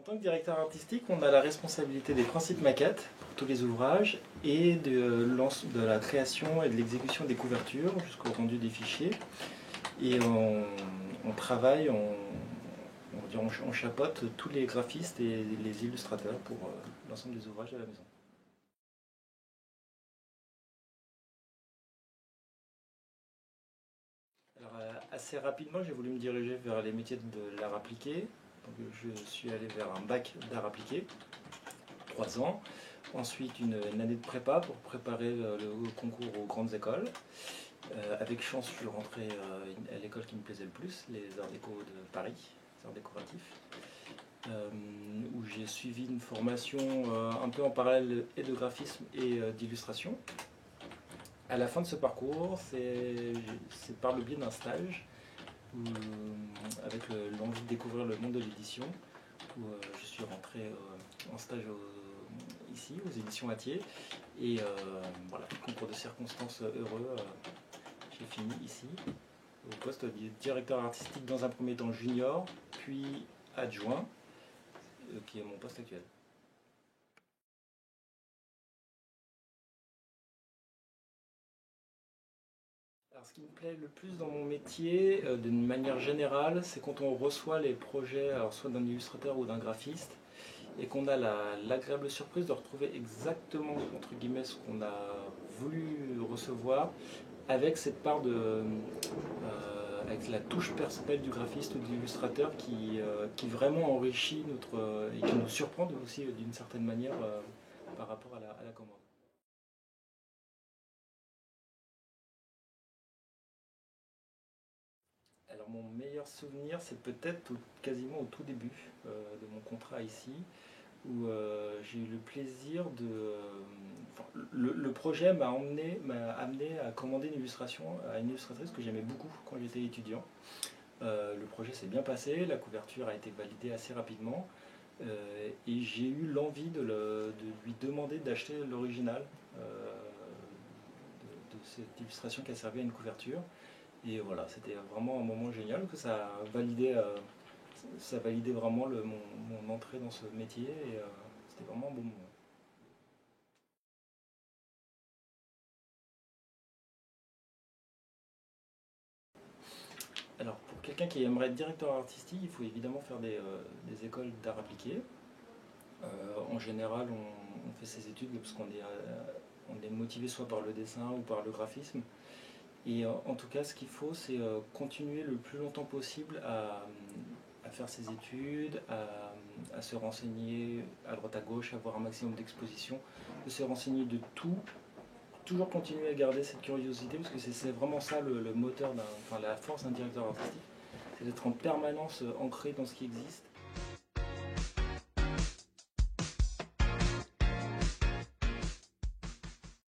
tant que directeur artistique, on a la responsabilité des principes maquettes pour tous les ouvrages et de la création et de l'exécution des couvertures jusqu'au rendu des fichiers. Et on travaille, on chapeaute tous les graphistes et les illustrateurs pour l'ensemble des ouvrages de la maison. Alors, assez rapidement, j'ai voulu me diriger vers les métiers de l'art appliqué. Donc, je suis allé vers un bac d'art appliqué, 3 ans. Ensuite, une année de prépa pour préparer le concours aux grandes écoles. Avec chance, je suis rentré à l'école qui me plaisait le plus, les Arts Déco de Paris, les arts décoratifs, où j'ai suivi une formation un peu en parallèle et de graphisme et d'illustration. À la fin de ce parcours, c'est par le biais d'un stage, avec l'envie de découvrir le monde de l'édition, où je suis rentré en stage ici, aux éditions Hatier, et voilà, concours de circonstances heureux, j'ai fini ici, au poste de directeur artistique dans un premier temps junior, puis adjoint, qui est mon poste actuel. Alors, ce qui me plaît le plus dans mon métier, d'une manière générale, c'est quand on reçoit les projets, alors soit d'un illustrateur ou d'un graphiste, et qu'on a l'agréable surprise de retrouver exactement, entre guillemets, ce qu'on a voulu recevoir, avec cette part avec la touche personnelle du graphiste ou de l'illustrateur qui vraiment enrichit et qui nous surprend aussi d'une certaine manière par rapport à la commande. Alors mon meilleur souvenir, c'est peut-être quasiment au tout début de mon contrat ici, où j'ai eu le plaisir le projet m'a amené à commander une illustration à une illustratrice que j'aimais beaucoup quand j'étais étudiant. Le projet s'est bien passé, la couverture a été validée assez rapidement, et j'ai eu l'envie de lui demander d'acheter l'original de cette illustration qui a servi à une couverture. Et voilà, c'était vraiment un moment génial, que ça validait vraiment mon entrée dans ce métier, et c'était vraiment un bon moment. Alors, pour quelqu'un qui aimerait être directeur artistique, il faut évidemment faire des écoles d'art appliqué. En général, on fait ses études parce on est motivé soit par le dessin ou par le graphisme. Et en tout cas, ce qu'il faut, c'est continuer le plus longtemps possible à faire ses études, à se renseigner à droite à gauche, avoir un maximum d'exposition, de se renseigner de tout, toujours continuer à garder cette curiosité, parce que c'est vraiment ça le moteur, enfin la force d'un directeur artistique, c'est d'être en permanence ancré dans ce qui existe